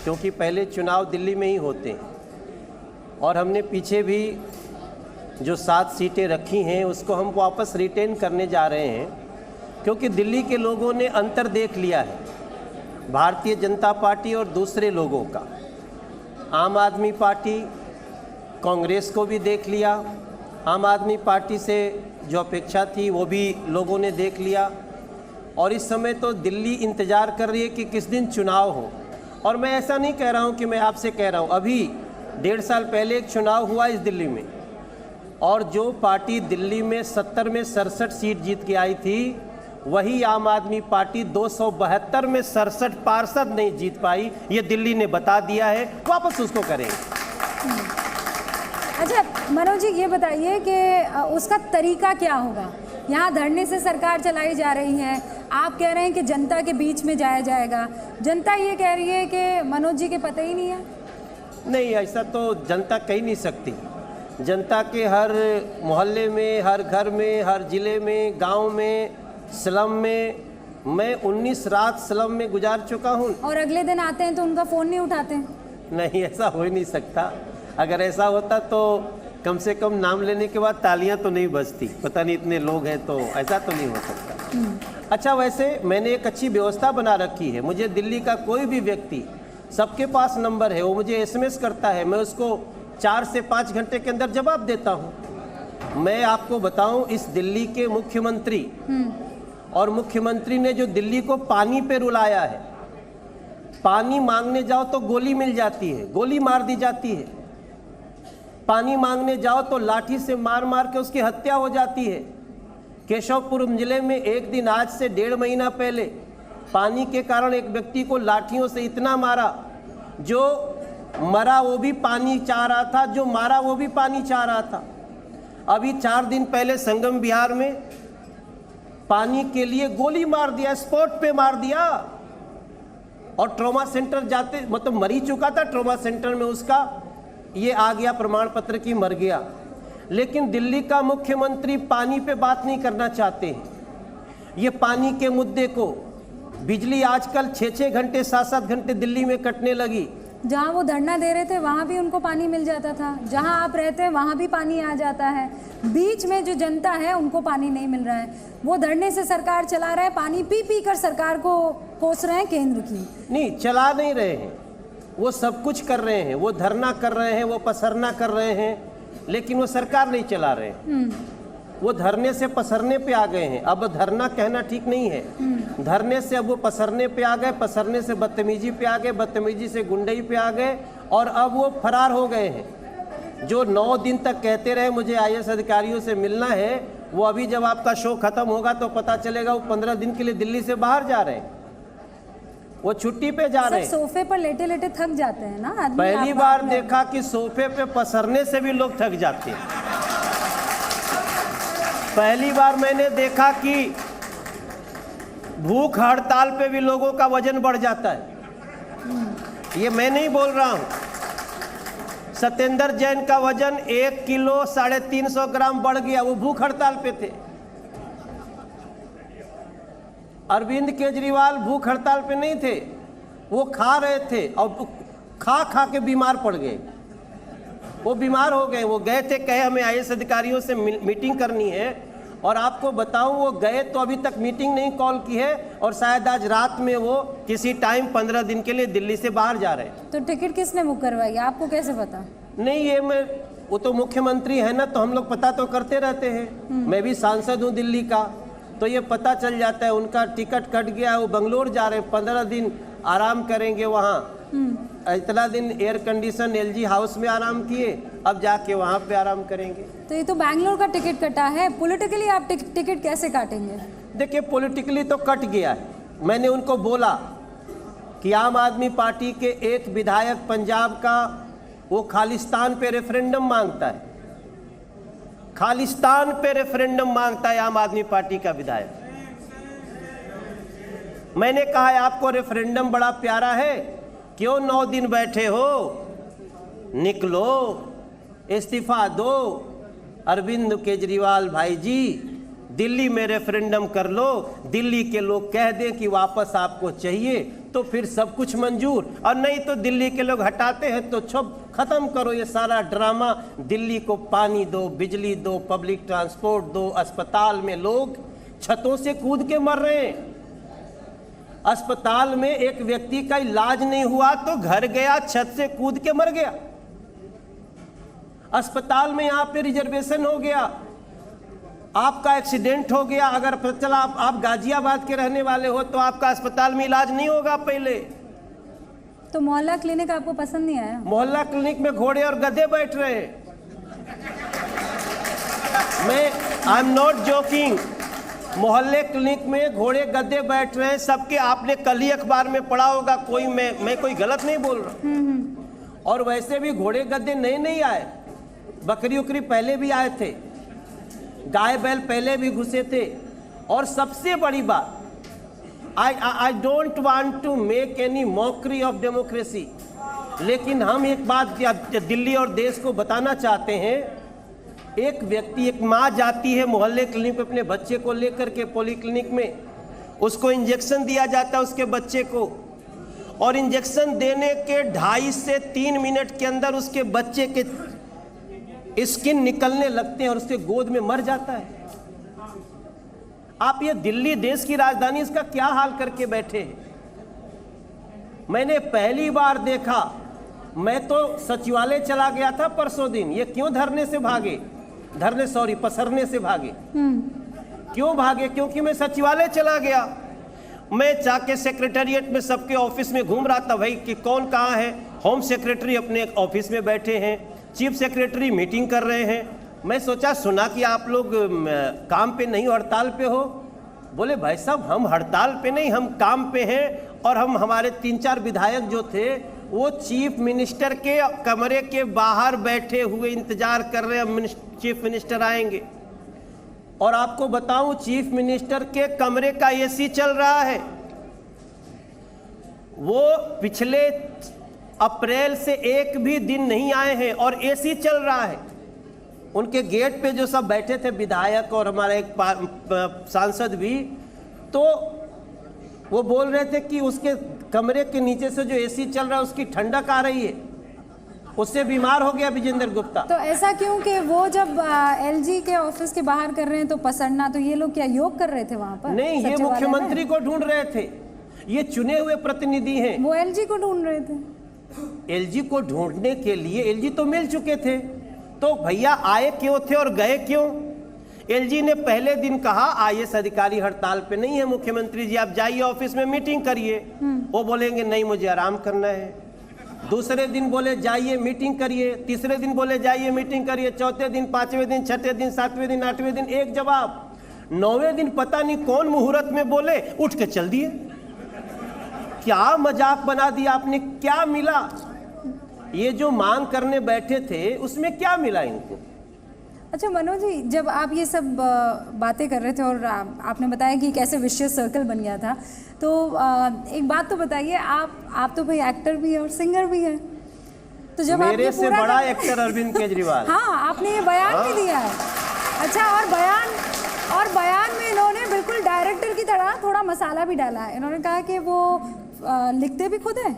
क्योंकि पहले चुनाव दिल्ली में ही होते हैं और हमने पीछे भी जो 7 सीटें रखी हैं उसको हम वापस रिटेन करने जा रहे हैं, क्योंकि दिल्ली के लोगों ने अंतर देख लिया है भारतीय जनता पार्टी और दूसरे लोगों का। आम आदमी पार्टी कांग्रेस को भी देख लिया, आम आदमी पार्टी से जो अपेक्षा थी वो भी लोगों ने देख लिया, और इस समय तो दिल्ली इंतज़ार कर रही है कि किस दिन चुनाव हो। और मैं ऐसा नहीं कह रहा हूँ कि मैं आपसे कह रहा हूँ, अभी 1.5 साल पहले एक चुनाव हुआ इस दिल्ली में, और जो पार्टी दिल्ली में 70 में 67 सीट जीत के आई थी, वही आम आदमी पार्टी 272 में 67 पार्षद नहीं जीत पाई। ये दिल्ली ने बता दिया है, वापस उसको करेंगे। अच्छा मनोज जी, ये बताइए कि उसका तरीका क्या होगा? यहाँ धरने से सरकार चलाई जा रही है, आप कह रहे हैं कि जनता के बीच में जाया जाएगा, जनता ये कह रही है कि मनोज जी के पता ही नहीं है। नहीं, ऐसा तो जनता कह नहीं सकती। जनता के हर मोहल्ले में, हर घर में, हर ज़िले में, गांव में, स्लम में, मैं 19 रात स्लम में गुजार चुका हूं। और अगले दिन आते हैं तो उनका फ़ोन नहीं उठाते हैं? नहीं, ऐसा हो ही नहीं सकता। अगर ऐसा होता तो कम से कम नाम लेने के बाद तालियां तो नहीं बजती। पता नहीं इतने लोग हैं, तो ऐसा तो नहीं हो सकता। अच्छा, वैसे मैंने एक अच्छी व्यवस्था बना रखी है। मुझे दिल्ली का कोई भी व्यक्ति, सबके पास नंबर है, वो मुझे SMS करता है, मैं उसको 4 से 5 घंटे के अंदर जवाब देता हूँ। मैं आपको बताऊं, इस दिल्ली के मुख्यमंत्री और मुख्यमंत्री ने जो दिल्ली को पानी पे रुलाया है, पानी मांगने जाओ तो गोली मिल जाती है, गोली मार दी जाती है। पानी मांगने जाओ तो लाठी से मार मार के उसकी हत्या हो जाती है। केशवपुरम जिले में एक दिन, आज से 1.5 महीना पहले, पानी के कारण एक व्यक्ति को लाठियों से इतना मारा, जो मरा वो भी पानी चाह रहा था, जो मारा वो भी पानी चाह रहा था। अभी 4 दिन पहले संगम बिहार में पानी के लिए गोली मार दिया, स्पॉट पे मार दिया, और ट्रॉमा सेंटर जाते, मतलब मर ही चुका था ट्रॉमा सेंटर में, उसका ये आ गया प्रमाण पत्र की मर गया। लेकिन दिल्ली का मुख्यमंत्री पानी पे बात नहीं करना चाहते हैं। ये पानी के मुद्दे को, बिजली आजकल 6-6 घंटे 7-7 घंटे दिल्ली में कटने लगी। जहाँ वो धरना दे रहे थे वहाँ भी उनको पानी मिल जाता था, जहाँ आप रहते हैं वहाँ भी पानी आ जाता है। बीच में जो जनता है उनको पानी नहीं मिल रहा है। वो धरने से सरकार चला रहा है, पानी पी पी कर सरकार को कोस रहे हैं केंद्र की। नहीं, चला नहीं रहे हैं, वो सब कुछ कर रहे हैं, वो धरना कर रहे हैं, वो पसरना कर रहे हैं, लेकिन वो सरकार नहीं चला रहे हैं। वो धरने से पसरने पे आ गए हैं। अब धरना कहना ठीक नहीं है, धरने से अब वो पसरने पे आ गए, पसरने से बदतमीजी पे आ गए, बदतमीजी से गुंडई पे आ गए, और अब वो फरार हो गए हैं। जो 9 दिन तक कहते रहे मुझे IAS अधिकारियों से मिलना है, वो अभी जब आपका शो खत्म होगा तो पता चलेगा वो 15 दिन के लिए दिल्ली से बाहर जा रहे हैं, वो छुट्टी पे जा रहे हैं। सोफे पर लेटे लेटे थक जाते हैं ना आदमी। पहली बार देखा कि सोफे पे पसरने से भी लोग थक जाते हैं। पहली बार मैंने देखा कि भूख हड़ताल पे भी लोगों का वजन बढ़ जाता है। ये मैं नहीं बोल रहा हूं। सत्येंद्र जैन का वजन 1 किलो 350 ग्राम बढ़ गया, वो भूख हड़ताल पे थे। अरविंद केजरीवाल भूख हड़ताल पे नहीं थे, वो खा रहे थे और खा खा के बीमार पड़ गए। वो बीमार हो गए, वो गए थे, कहे हमें IAS अधिकारियों से मीटिंग करनी है, और आपको बताऊं वो गए तो अभी तक मीटिंग नहीं कॉल की है, और शायद आज रात में वो किसी टाइम 15 दिन के लिए दिल्ली से बाहर जा रहे हैं। तो टिकट किसने बुक करवाई, आपको कैसे पता? नहीं, ये वो तो मुख्यमंत्री है ना, तो हम लोग पता तो करते रहते हैं। मैं भी सांसद हूँ दिल्ली का, तो ये पता चल जाता है। उनका टिकट कट गया, वो बंगलोर जा रहे हैं, 15 दिन आराम करेंगे वहाँ। इतना दिन एयर कंडीशन LG हाउस में आराम किए, अब जाके वहाँ पे आराम करेंगे। तो ये तो बैंगलोर का टिकट कटा है, पॉलिटिकली आप टिकट कैसे काटेंगे? देखिए, पॉलिटिकली तो कट गया है। मैंने उनको बोला कि आम आदमी पार्टी के एक विधायक पंजाब का, वो खालिस्तान पे रेफरेंडम मांगता है, खालिस्तान पे रेफरेंडम मांगता है आम आदमी पार्टी का विधायक। मैंने कहा है आपको रेफरेंडम बड़ा प्यारा है, क्यों 9 दिन बैठे हो, निकलो, इस्तीफा दो। अरविंद केजरीवाल भाई जी, दिल्ली में रेफरेंडम कर लो, दिल्ली के लोग कह दें कि वापस आपको चाहिए, तो फिर सब कुछ मंजूर। और नहीं तो दिल्ली के लोग हटाते हैं तो छुप खत्म करो ये सारा ड्रामा। दिल्ली को पानी दो, बिजली दो, पब्लिक ट्रांसपोर्ट दो। अस्पताल में लोग छतों से कूद के मर रहे हैं। अस्पताल में एक व्यक्ति का इलाज नहीं हुआ तो घर गया, छत से कूद के मर गया। अस्पताल में यहां पे रिजर्वेशन हो गया, आपका एक्सीडेंट हो गया, अगर पता चला आप गाजियाबाद के रहने वाले हो तो आपका अस्पताल में इलाज नहीं होगा पहले। तो मोहल्ला क्लिनिक आपको पसंद नहीं आया? मोहल्ला क्लिनिक में घोड़े और गधे बैठ रहे हैं। I am not joking. मोहल्ले क्लिनिक में घोड़े गधे बैठ रहे हैं सबके। आपने कल ही अखबार में पढ़ा होगा, कोई मैं कोई गलत नहीं बोल रहा। और वैसे भी घोड़े गधे नए नहीं आए, बकरी उकरी पहले भी आए थे, गाय बैल पहले भी घुसे थे। और सबसे बड़ी बात, I don't want to make any mockery of democracy, लेकिन हम एक बात दिल्ली और देश को बताना चाहते हैं। एक व्यक्ति, एक माँ जाती है मोहल्ले क्लिनिक में अपने बच्चे को लेकर के पॉली क्लिनिक में, उसको इंजेक्शन दिया जाता है उसके बच्चे को, और इंजेक्शन देने के 2.5 से 3 मिनट के अंदर उसके बच्चे के स्किन निकलने लगते हैं और उसके गोद में मर जाता है। आप ये दिल्ली देश की राजधानी, इसका क्या हाल करके बैठे हैं। मैंने पहली बार देखा, मैं तो सचिवालय चला गया था परसों दिन। ये क्यों पसरने से भागे। क्यों भागे? क्योंकि मैं सचिवालय चला गया। मैं जाके सेक्रेटेरिएट में सबके ऑफिस में घूम रहा था, भाई कि कौन कहाँ है। होम सेक्रेटरी अपने ऑफिस में बैठे हैं, चीफ सेक्रेटरी मीटिंग कर रहे हैं। मैं सोचा, सुना कि आप लोग काम पे नहीं, हड़ताल पे हो। बोले भाई साहब, हम हड़ताल पे नहीं, हम काम पे हैं। और हमारे 3-4 विधायक जो थे वो चीफ मिनिस्टर के कमरे के बाहर बैठे हुए इंतजार कर रहे हैं, चीफ मिनिस्टर आएंगे। और आपको बताऊं, चीफ मिनिस्टर के कमरे का एसी चल रहा है। वो पिछले अप्रैल से एक भी दिन नहीं आए हैं और एसी चल रहा है। उनके गेट पे जो सब बैठे थे विधायक और हमारा एक सांसद भी, तो वो बोल रहे थे कि उसके कमरे के नीचे से जो एसी चल रहा है उसकी ठंडक आ रही है, उससे बीमार हो गया विजेंद्र गुप्ता। तो ऐसा क्यों कि वो जब एलजी के ऑफिस के बाहर कर रहे हैं तो पसरना, तो ये लोग क्या योग कर रहे थे वहां पर? नहीं, ये मुख्यमंत्री को ढूंढ रहे थे। ये चुने हुए प्रतिनिधि हैं। वो एलजी को ढूंढ रहे थे। एलजी को ढूंढने के लिए, एलजी तो मिल चुके थे, तो भैया आए क्यों थे और गए क्यों? एलजी ने पहले दिन कहा आईएएस अधिकारी हड़ताल पे नहीं है, मुख्यमंत्री जी आप जाइए ऑफिस में मीटिंग करिए। वो बोलेंगे नहीं, मुझे आराम करना है। दूसरे दिन बोले जाइए मीटिंग करिए, तीसरे दिन बोले जाइए मीटिंग करिए, चौथे दिन, 5वें दिन, 6ठे दिन, 7वें दिन, 8वें दिन एक जवाब, 9वें दिन पता नहीं कौन मुहूर्त में बोले, उठ के चल दिए। क्या मजाक बना दिया आपने, क्या मिला? ये जो मांग करने बैठे थे उसमें क्या मिला इनको? अच्छा मनोज जी, जब आप ये सब बातें कर रहे थे और आपने बताया कि कैसे विशियस सर्कल बन गया था, तो एक बात तो बताइए, आप तो भाई एक्टर भी है और सिंगर भी है, तो जब मेरे से बड़ा एक्टर अरविंद केजरीवाल। हाँ, आपने ये बयान भी दिया है। अच्छा, और बयान में इन्होंने बिल्कुल डायरेक्टर की तरह थोड़ा मसाला भी डाला है। इन्होंने कहा कि वो लिखते भी खुद है।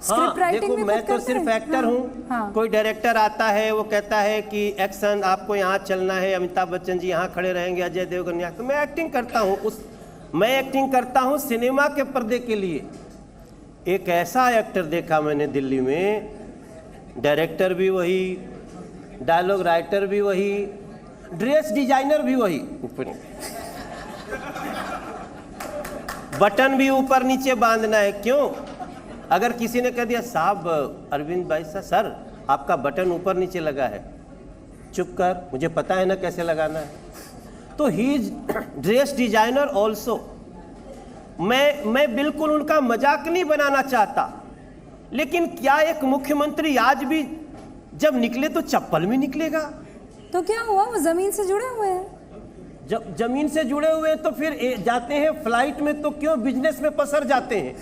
हाँ, देखो मैं तो सिर्फ एक्टर हूँ। हाँ। कोई डायरेक्टर आता है, वो कहता है कि एक्शन आपको यहाँ चलना है, अमिताभ बच्चन जी यहाँ खड़े रहेंगे, अजय देवगन यहाँ, तो मैं एक्टिंग करता हूँ। मैं एक्टिंग करता हूँ सिनेमा के पर्दे के लिए। एक ऐसा एक्टर देखा मैंने दिल्ली में, डायरेक्टर भी वही, डायलॉग राइटर भी वही, ड्रेस डिजाइनर भी वही, बटन भी ऊपर नीचे बांधना है। क्यों? अगर किसी ने कह दिया साहब अरविंद भाई साहब, सर आपका बटन ऊपर नीचे लगा है, चुप कर, मुझे पता है ना कैसे लगाना है। तो he is dress designer also. मैं बिल्कुल उनका मजाक नहीं बनाना चाहता, लेकिन क्या एक मुख्यमंत्री आज भी जब निकले तो चप्पल में निकलेगा? तो क्या हुआ, वो जमीन से जुड़े हुए हैं। जब जमीन से जुड़े हुए तो फिर जाते हैं फ्लाइट में, तो क्यों बिजनेस में पसर जाते हैं?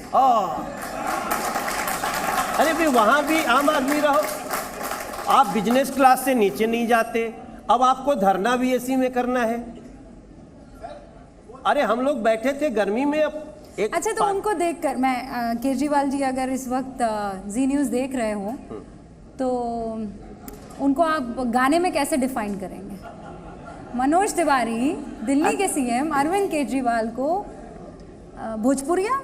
अरे भी वहां भी आम आदमी रहो, आप बिजनेस क्लास से नीचे नहीं जाते। अब आपको धरना भी एसी में करना है, अरे हम लोग बैठे थे गर्मी में, अब एक अच्छा, तो उनको देखकर मैं केजरीवाल जी अगर इस वक्त जी न्यूज़ देख रहे हो तो उनको आप गाने में कैसे डिफाइन करेंगे? मनोज तिवारी दिल्ली के सीएम अरविंद केजरीवाल को भोजपुरिया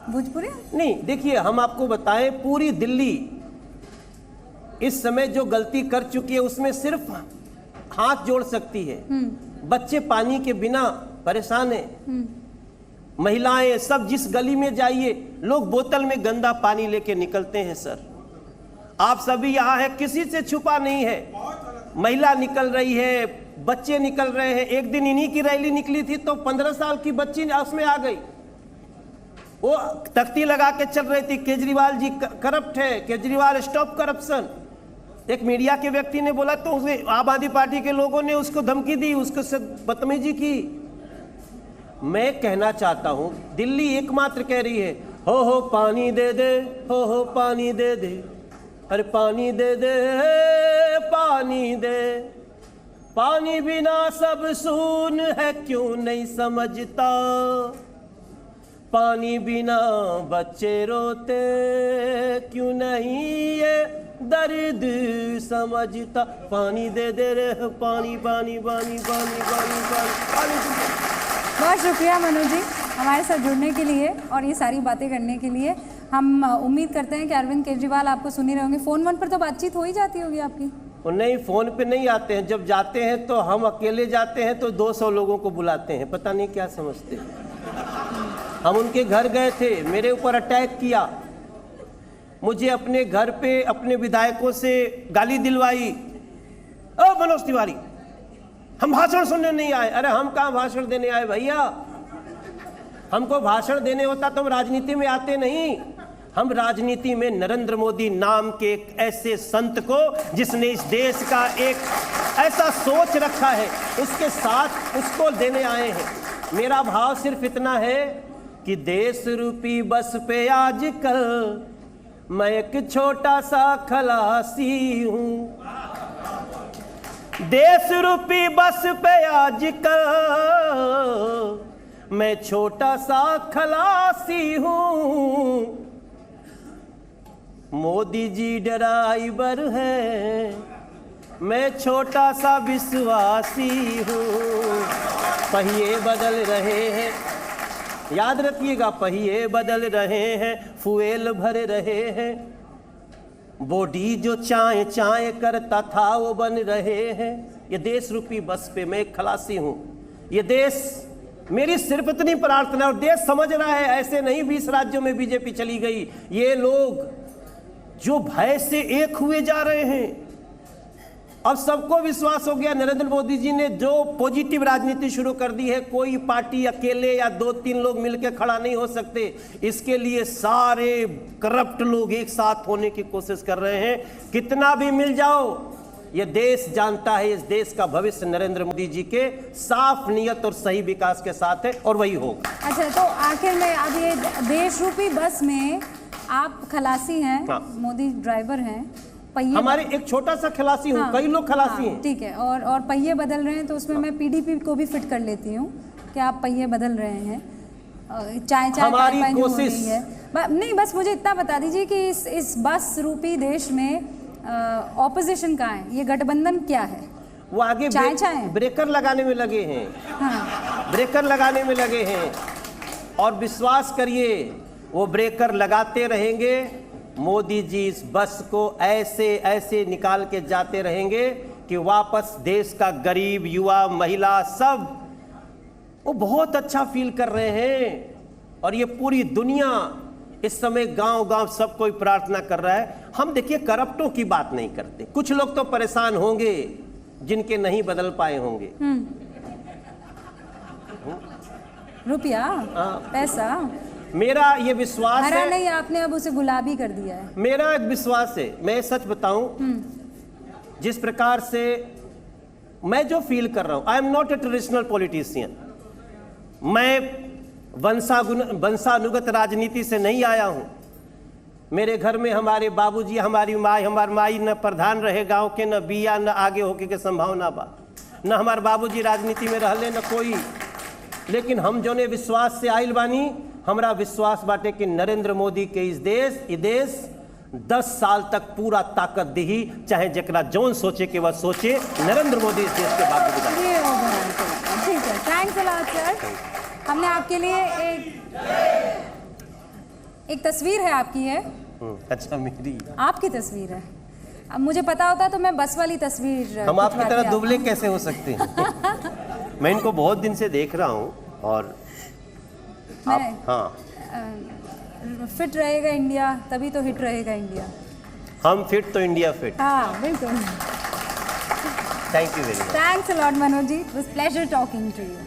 नहीं, देखिए हम आपको बताएं, पूरी दिल्ली इस समय जो गलती कर चुकी है उसमें सिर्फ हाथ जोड़ सकती है। बच्चे पानी के बिना परेशान हैं, महिलाएं सब, जिस गली में जाइए लोग बोतल में गंदा पानी लेके निकलते हैं। सर आप सभी यहाँ है, किसी से छुपा नहीं है, महिला निकल रही है, बच्चे निकल रहे हैं। एक दिन इन्हीं की रैली निकली थी तो 15 साल की बच्ची उसमें आ गई, वो तख्ती लगा के चल रही थी, केजरीवाल जी करप्ट है, केजरीवाल स्टॉप करप्शन। एक मीडिया के व्यक्ति ने बोला तो उसे आम आदमी पार्टी के लोगों ने उसको धमकी दी, उसको से बदतमीजी की। मैं कहना चाहता हूं, दिल्ली एकमात्र कह रही है हो पानी दे दे, हो पानी दे दे, अरे पानी दे दे, पानी दे, पानी बिना सब सून है क्यों नहीं समझता, पानी बिना बच्चे रोते क्यों नहीं ये दर्द समझता, पानी दे दे रे, पानी पानी पानी पानी पानी पानी। बहुत शुक्रिया मनोज जी हमारे साथ जुड़ने के लिए और ये सारी बातें करने के लिए। हम उम्मीद करते हैं कि अरविंद केजरीवाल आपको सुन ही रहे होंगे। फ़ोन पर तो बातचीत हो ही जाती होगी आपकी? नहीं, फ़ोन पे नहीं आते हैं, जब जाते हैं तो हम अकेले जाते हैं तो 200 लोगों को बुलाते हैं, पता नहीं क्या समझते हैं। हम उनके घर गए थे, मेरे ऊपर अटैक किया, मुझे अपने घर पे अपने विधायकों से गाली दिलवाई। ओ मनोज तिवारी, हम भाषण सुनने नहीं आए। अरे हम कहाँ भाषण देने आए भैया, हमको भाषण देने होता तो हम राजनीति में आते नहीं। हम राजनीति में नरेंद्र मोदी नाम के एक ऐसे संत को, जिसने इस देश का एक ऐसा सोच रखा है, उसके साथ उसको देने आए हैं। मेरा भाव सिर्फ इतना है कि देश रूपी बस पे आजकल मैं एक छोटा सा खलासी हूँ, देश रूपी बस पे आजकल मैं छोटा सा खलासी हूँ, मोदी जी ड्राइवर है, मैं छोटा सा विश्वासी हूँ, पहिए बदल रहे हैं, याद रखिएगा, पहिए बदल रहे हैं, फ्यूल भर रहे हैं, बॉडी जो चाय चाय करता था वो बन रहे हैं। ये देश रूपी बस पे मैं एक खलासी हूँ। ये देश, मेरी सिर्फ इतनी प्रार्थना, और देश समझ रहा है, ऐसे नहीं 20 राज्यों में बीजेपी चली गई। ये लोग जो भय से एक हुए जा रहे हैं, अब सबको विश्वास हो गया नरेंद्र मोदी जी ने जो पॉजिटिव राजनीति शुरू कर दी है, कोई पार्टी अकेले या 2-3 लोग मिलकर खड़ा नहीं हो सकते। इसके लिए सारे करप्ट लोग एक साथ होने की कोशिश कर रहे हैं। कितना भी मिल जाओ, ये देश जानता है इस देश का भविष्य नरेंद्र मोदी जी के साफ नियत और सही विकास के साथ है, और वही होगा। अच्छा, तो आखिर में अब ये देश रूपी बस में आप खलासी हैं, हाँ। मोदी ड्राइवर हैं, पहिए हमारे एक छोटा सा खलासी हूँ, हाँ, कई लोग खलासी हैं। ठीक है, और पहिए बदल रहे हैं, तो उसमें मैं पीडीपी को भी फिट कर लेती हूँ कि आप पहिए बदल रहे हैं। चाय चाय हमारी पानी हो कोशिश रही है। नहीं, बस मुझे इतना बता दीजिए कि इस बस रूपी देश में ऑपोजिशन कहाँ है, ये गठबंधन क्या है? वो आगे चाय ब्रेकर लगाने में लगे हैं। हाँ। ब्रेकर लगाने में लगे हैं, और विश्वास करिए वो ब्रेकर लगाते रहेंगे। मोदी जी इस बस को ऐसे ऐसे निकाल के जाते रहेंगे कि वापस देश का गरीब, युवा, महिला सब वो बहुत अच्छा फील कर रहे हैं। और ये पूरी दुनिया इस समय गांव-गांव सब कोई प्रार्थना कर रहा है। हम देखिए करप्टों की बात नहीं करते, कुछ लोग तो परेशान होंगे जिनके नहीं बदल पाए होंगे। रुपया, पैसा, मेरा ये विश्वास हरा है, नहीं, आपने अब उसे गुलाबी कर दिया है। मेरा एक विश्वास है, मैं सच बताऊं, जिस प्रकार से मैं जो फील कर रहा हूं, I am not a traditional politician, मैं वंशानुगत राजनीति से नहीं आया हूं। मेरे घर में हमारे बाबूजी, हमारी माई न प्रधान रहे गांव के, न बिया, न आगे होके के संभावना बा, न हमारे बाबूजी राजनीति में रहले, न कोई। लेकिन हम जो ने विश्वास से आइल बानी, हमरा विश्वास बाटे कि नरेंद्र मोदी के इस देश 10 साल तक पूरा ताकत दी, चाहे जकरा जौन सोचे के वह सोचे। नरेंद्र मोदी इस देश के भाग्य विधाता। ये हो गया। ठीक है, थैंक्स अ लॉट सर। हमने आपके लिए एक तस्वीर है आपकी है। अच्छा, मेरी आपकी तस्वीर है। अब मुझे पता होता तो मैं बस वाली तस्वीर हम आपकी खिंचवा तरह के दुबले कैसे हो सकते हैं? मैं इनको बहुत दिन से देख रहा हूँ और मैं हाँ, फिट रहेगा इंडिया तभी तो हिट रहेगा इंडिया। हम फिट तो इंडिया फिट। हाँ बिल्कुल। Thank you very much. Thanks a lot Manoj ji, it was pleasure talking to you.